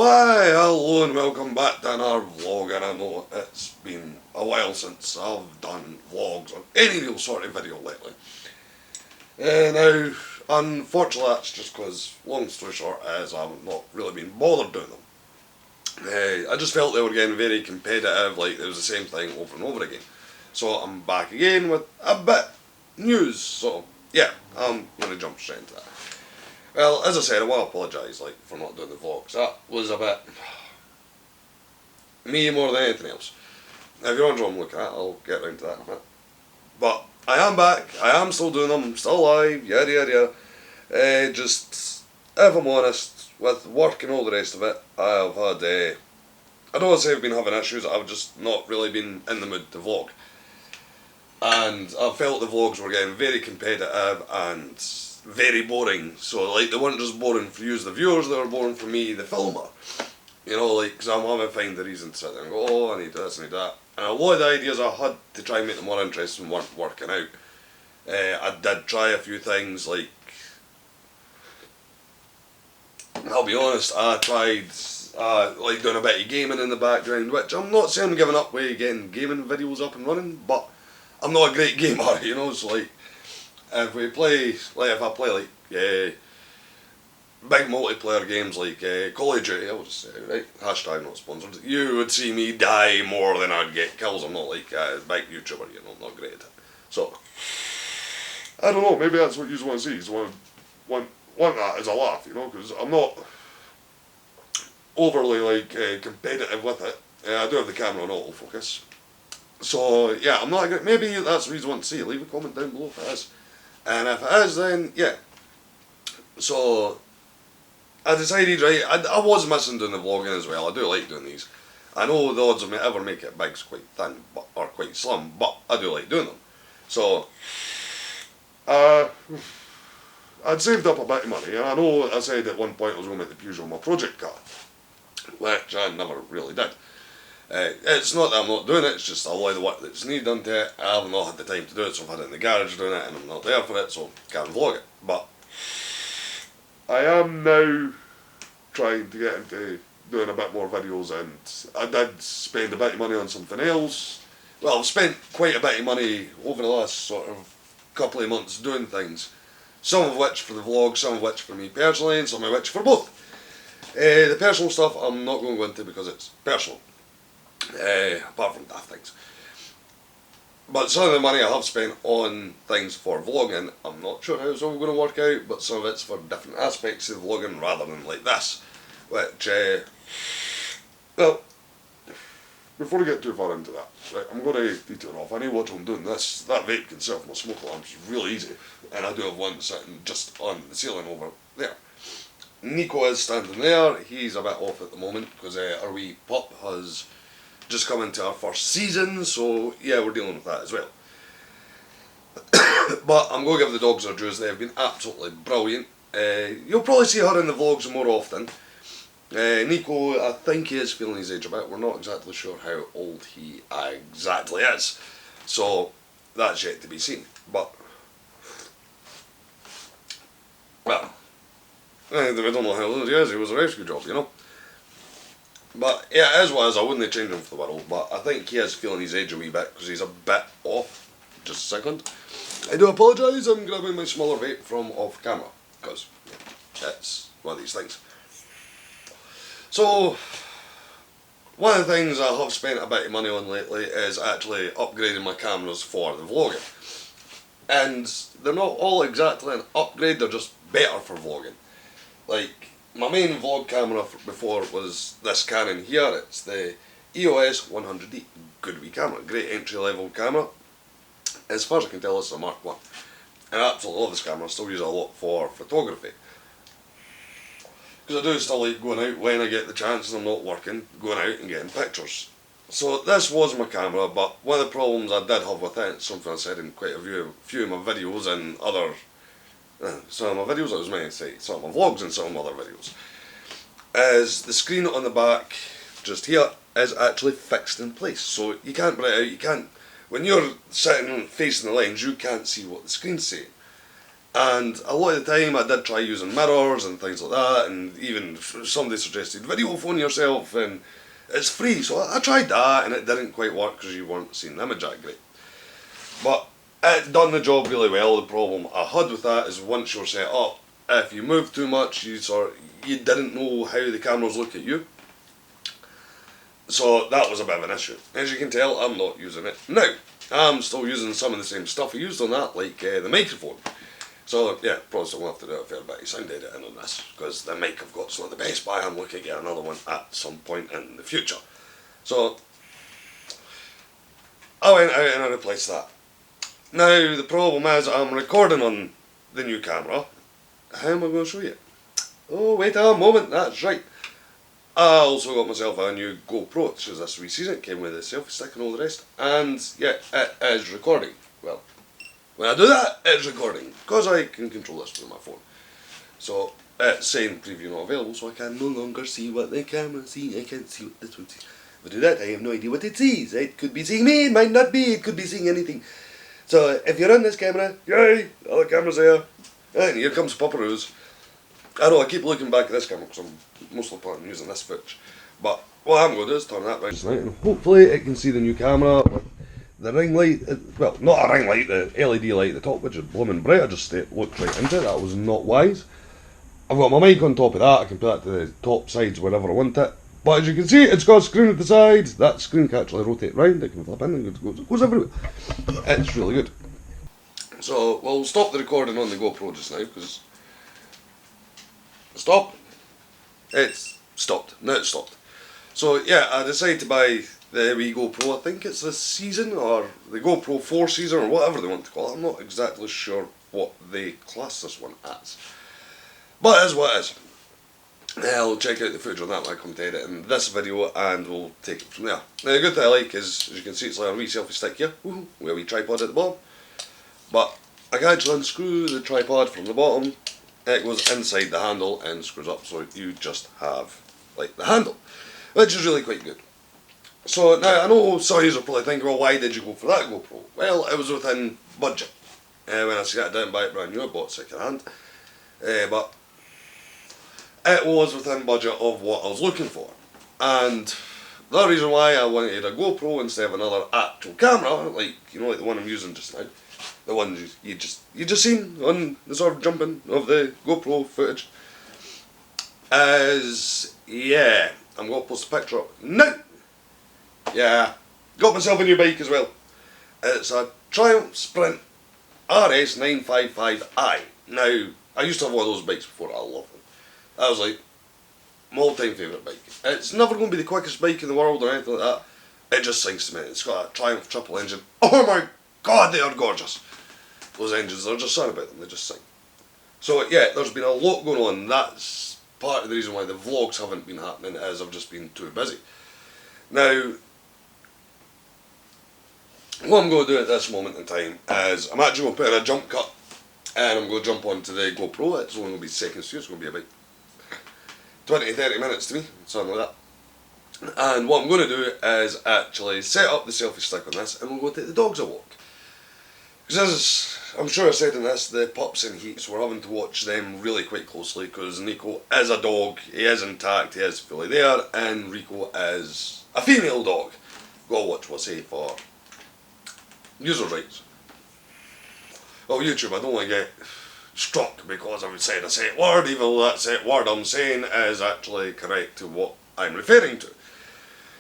Why, hello and welcome back to another vlog, and I know it's been a while since I've done vlogs or any real sort of video lately. Now, unfortunately that's just because, long story short, is I've not really been bothered doing them. I just felt they were getting very competitive, like it was the same thing over and over again. So I'm back again with a bit news, so yeah, I'm going to jump straight into that. Well, as I said, I want to apologise for not doing the vlogs. That was a bit me more than anything else. Now, if you're wondering what I'm looking at, I'll get around to that in a minute. But I am back, I am still doing them, I'm still alive, yada yada yada. Just, if I'm honest, with work and all the rest of it, I've had, I don't want to say I've been having issues, I've just not really been in the mood to vlog. And I felt the vlogs were getting very competitive and very boring. So like, they weren't just boring for you as the viewers, they were boring for me, the filmer. You know, like, because I'm having to find the reason to sit there and go, oh, I need this, I need that. And a lot of the ideas I had to try and make them more interesting weren't working out. I did try a few things, like, I'll be honest, I tried like doing a bit of gaming in the background, which I'm not saying I'm giving up with getting gaming videos up and running, but I'm not a great gamer, you know, so like, if we play, like if I play like big multiplayer games like Call of Duty, I would just say, right, hashtag not sponsored, you would see me die more than I'd get kills. I'm not like a big YouTuber, you know, I'm not great at it. So, I don't know, maybe that's what you want to see, you just want that as a laugh, you know, because I'm not overly like competitive with it. I do have the camera on autofocus. So, yeah, I'm not great. Maybe that's what you want to see. Leave a comment down below if it is. And if it is, then yeah. So I decided, right, I was missing doing the vlogging as well. I do like doing these. I know the odds of me ever make it big's quite thin, or quite slim, but I do like doing them. So I'd saved up a bit of money, and I know I said at one point I was going to make the Peugeot my project car, which I never really did. It's not that I'm not doing it, it's just a lot of the work that's needed done to it. I have not had the time to do it, so I've had it in the garage doing it and I'm not there for it, so I can't vlog it. But I am now trying to get into doing a bit more videos, and I did spend a bit of money on something else. Well, I've spent quite a bit of money over the last sort of couple of months doing things. Some of which for the vlog, some of which for me personally, and some of which for both. The personal stuff I'm not going to go into because it's personal. Apart from daft things. But some of the money I have spent on things for vlogging, I'm not sure how it's all going to work out, but some of it's for different aspects of vlogging rather than like this. Which, well, before we get too far into that, right, I'm going to detail off. I know what I'm doing. That vape can set off my smoke alarm, it's really easy. And I do have one sitting just on the ceiling over there. Nico is standing there, he's a bit off at the moment because our wee pup has just come into our first season, so yeah, we're dealing with that as well. But I'm going to give the dogs their dues, they've been absolutely brilliant. You'll probably see her in the vlogs more often. Nico, I think he is feeling his age a bit, we're not exactly sure how old he exactly is, so that's yet to be seen. But, well, we don't know how old he is, he was a rescue job, you know. But yeah, as well as I wouldn't change him for the world, but I think he is feeling his age a wee bit because he's a bit off. Just a second. I do apologise, I'm grabbing my smaller vape from off camera because it's one of these things. So, one of the things I have spent a bit of money on lately is actually upgrading my cameras for the vlogging. And they're not all exactly an upgrade, they're just better for vlogging. Like, my main vlog camera before was this Canon here, it's the EOS 100D, good wee camera, great entry level camera. As far as I can tell, it's a Mark 1. And I absolutely love this camera, I still use it a lot for photography. Because I do still like going out when I get the chance and I'm not working, going out and getting pictures. So this was my camera, but one of the problems I did have with it, it's something I said in quite a few of my videos and other some of my videos, I was meant to say, some of my vlogs and some of my other videos, is the screen on the back, just here, is actually fixed in place. So you can't bring it out, you can't, when you're sitting facing the lens, you can't see what the screen's saying. And a lot of the time I did try using mirrors and things like that, and even somebody suggested video phone yourself, and it's free, so I tried that and it didn't quite work because you weren't seeing the image that great. But it done the job really well. The problem I had with that is once you're set up, if you move too much, you didn't know how the cameras look at you. So that was a bit of an issue. As you can tell, I'm not using it now. I'm still using some of the same stuff I used on that, like the microphone. So yeah, probably still have to do a fair bit of sound editing on this, because the mic I've got's not the best, but I am looking to get another one at some point in the future. So I went out and I replaced that. Now the problem is I'm recording on the new camera. How am I going to show you? Oh, wait a moment, that's right. I also got myself a new GoPro, which is this wee season. It came with a selfie stick and all the rest. And yeah, it is recording. Well, when I do that, it's recording, because I can control this with my phone. So it's saying preview not available, so I can no longer see what the camera sees. I can't see what this one sees. If I do that, I have no idea what it sees. It could be seeing me, it might not be, it could be seeing anything. So if you're on this camera, yay, the other camera's there. And here comes Pupperoos. I know I keep looking back at this camera because I'm mostly planning on using this footage. But what I'm going to do is turn that round tonight, and hopefully it can see the new camera. The ring light, well, not a ring light, the LED light at the top, which is blooming bright. I just looked right into it. That was not wise. I've got my mic on top of that. I can put that to the top sides wherever I want it. But as you can see, it's got a screen at the side. That screen can actually rotate round. It can flip in and it goes everywhere. It's really good. So we'll stop the recording on the GoPro just now, because stop. It's stopped. Now it's stopped. So yeah, I decided to buy the wee GoPro. I think it's the season, or the GoPro 4 season, or whatever they want to call it. I'm not exactly sure what they class this one as. But it is what it is. I'll check out the footage on that when I come to edit in this video, and we'll take it from there. Now the good thing I like is, as you can see, it's like a wee selfie stick here, with a wee tripod at the bottom. But I can actually unscrew the tripod from the bottom. It goes inside the handle and screws up, so you just have like the handle, which is really quite good. So now I know some of you are probably thinking, well, why did you go for that GoPro? Well, it was within budget. When I sat down and buy it brand new, I bought second hand. But it was within budget of what I was looking for. And the reason why I wanted a GoPro instead of another actual camera, like, you know, like the one I'm using just now, the one you just seen on the sort of jumping of the GoPro footage, is, yeah, I'm going to post a picture up now. Yeah, got myself a new bike as well. It's a Triumph Sprint RS955i. Now, I used to have one of those bikes before. I love them. That was like my all-time favourite bike. It's never going to be the quickest bike in the world or anything like that. It just sings to me. It's got a Triumph triple engine. Oh my god, they are gorgeous. Those engines, they're just sad about them. They just sing. So yeah, there's been a lot going on. That's part of the reason why the vlogs haven't been happening, is I've just been too busy. Now, what I'm going to do at this moment in time is I'm actually going to put in a jump cut, and I'm going to jump onto the GoPro. It's only going to be seconds to you. It's going to be about 20-30 minutes to me, something like that. And what I'm going to do is actually set up the selfie stick on this, and we'll go take the dogs a walk. Because as I'm sure I said in this, the pups in heat, so we're having to watch them really quite closely, because Nico is a dog, he is intact, he is fully there, and Rico is a female dog. Gotta watch what I say for user rights. Well, YouTube, I don't want to get struck because I've said a set word, even though that set word I'm saying is actually correct to what I'm referring to.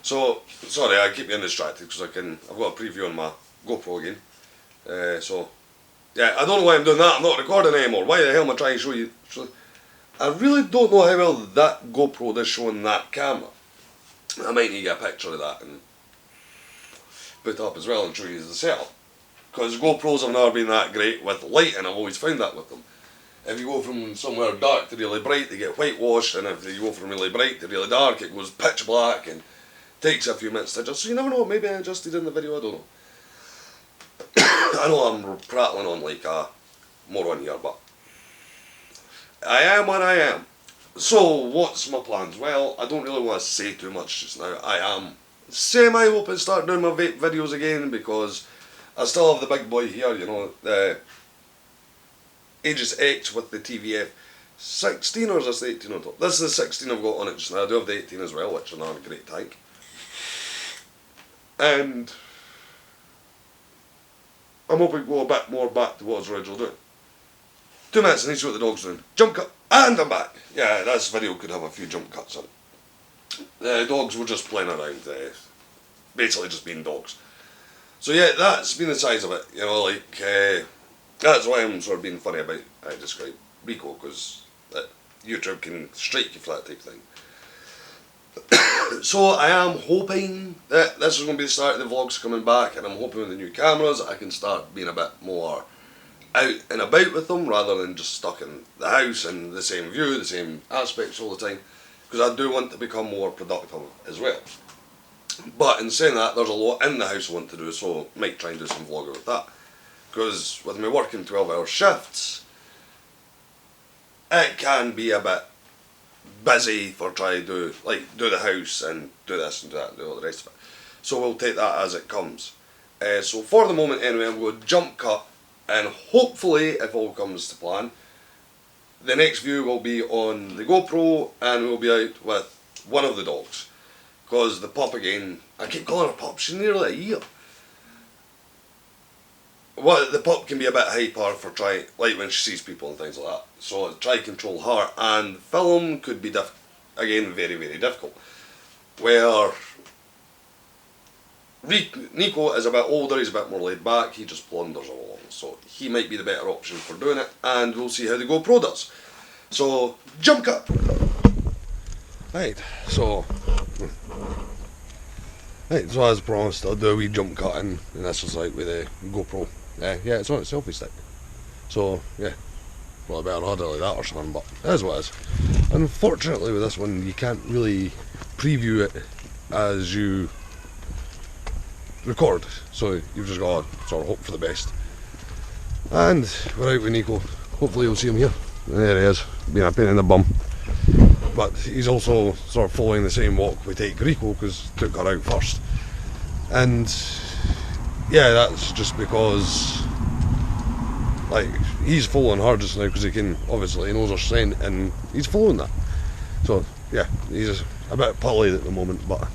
So, sorry, I keep getting distracted because I've got a preview on my GoPro again. So, yeah, I don't know why I'm doing that. I'm not recording anymore. Why the hell am I trying to show you? I really don't know how well that GoPro is showing that camera. I might need to get a picture of that and put it up as well and show you the setup. Because GoPros have never been that great with lighting. I've always found that with them. If you go from somewhere dark to really bright, they get whitewashed, and if you go from really bright to really dark, it goes pitch black and takes a few minutes to adjust. So you never know, maybe I adjusted in the video, I don't know. I know I'm prattling on like a moron here, but I am what I am. So, what's my plans? Well, I don't really want to say too much just now. I am semi-hoping to start doing my vape videos again, because I still have the big boy here, you know, Aegis X with the TVF 16, or is this the 18 on top? This is the 16 I've got on it just now. I do have the 18 as well, which is another great tank. And I'm hoping to go a bit more back to what I was originally doing. 2 minutes, I need to see what the dog's doing. Jump cut, and I'm back. Yeah, this video could have a few jump cuts in it. The dogs were just playing around, basically just being dogs. So yeah, that's been the size of it, you know, like, that's why I'm sort of being funny about how I describe Rico, because YouTube can strike you for that type of thing. So I am hoping that this is going to be the start of the vlogs coming back, and I'm hoping with the new cameras I can start being a bit more out and about with them rather than just stuck in the house and the same view, the same aspects all the time, because I do want to become more productive as well. But in saying that, there's a lot in the house I want to do, so I might try and do some vlogging with that. Because with me working 12-hour shifts, it can be a bit busy for trying to do the house and do this and do that and do all the rest of it. So we'll take that as it comes. So for the moment anyway, I'm going to jump cut, and hopefully, if all comes to plan, the next view will be on the GoPro and we'll be out with one of the dogs. Because the pup again, I keep calling her pup, she's nearly a year. Well, the pup can be a bit hyper for like when she sees people and things like that. So try to control her, and film could be again very, very difficult. Where Nico is a bit older, he's a bit more laid back, he just blunders along. So he might be the better option for doing it, and we'll see how the GoPro does. So, jump cut! Right, so as promised, I'll do a wee jump cut in, and this is like with the GoPro. Yeah, it's on a selfie stick. So, yeah, well, I better hold it like that or something, but it is what it is. Unfortunately with this one, you can't really preview it as you record, so you've just got to sort of hope for the best. And we're out with Nico. Hopefully you'll see him here. There he is, being a pain in the bum. But he's also sort of following the same walk we take Rico, because took her out first. And yeah, that's just because like he's following her just now, because he knows her scent and he's following that. So yeah, he's a bit pulley at the moment, but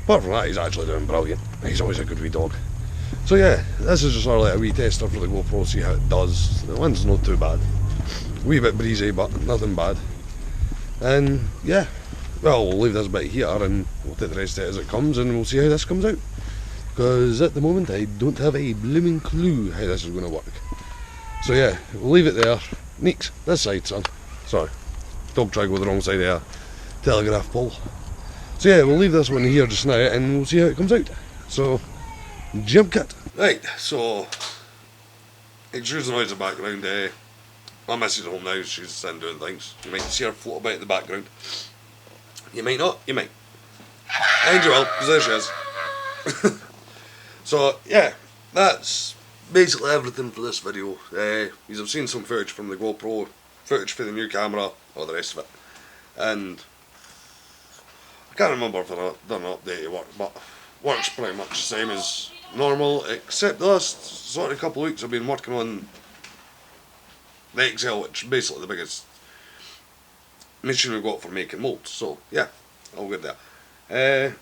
apart from that, he's actually doing brilliant. He's always a good wee dog. So yeah, this is just sort of like a wee tester for the GoPro, see how it does. The wind's not too bad. A wee bit breezy, but nothing bad. And yeah, well, we'll leave this bit here and we'll take the rest of it as it comes, and we'll see how this comes out. Because at the moment I don't have a blooming clue how this is going to work. So yeah, we'll leave it there. Neeks, this side, son. Sorry, dog tried to go the wrong side of a telegraph pole. So yeah, we'll leave this one here just now and we'll see how it comes out. So, jump cut. Right, so, excuse the noise in the background. My missus at home now, she's sitting doing things. You might see her float about in the background. You might not, you might. And you will, because there she is. So, yeah, that's basically everything for this video. You've seen some footage from the GoPro, footage for the new camera, all the rest of it. And I can't remember if I've done an update at work, but work's pretty much the same as normal, except the last sort of couple of weeks I've been working on the XL, which is basically the biggest machine we've got for making molds. So yeah, all good there.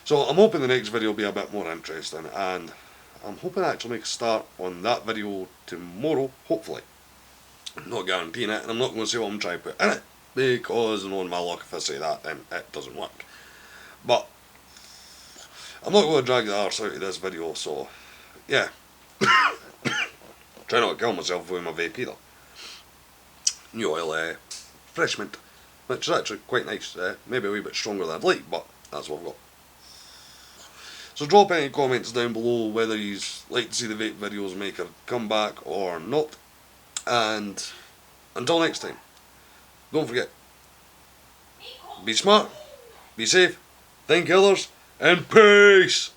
So I'm hoping the next video will be a bit more interesting, and I'm hoping to actually make a start on that video tomorrow, hopefully. I'm not guaranteeing it, and I'm not going to say what I'm trying to put in it, because knowing my luck, if I say that, then it doesn't work. But I'm not going to drag the arse out of this video, so yeah. Try not to kill myself with my vape either. New oil, fresh mint, which is actually quite nice. Maybe a wee bit stronger than I'd like, but that's what I've got. So drop any comments down below whether you like to see the vape videos make a comeback or not. And until next time, don't forget, be smart, be safe, thank others, and peace!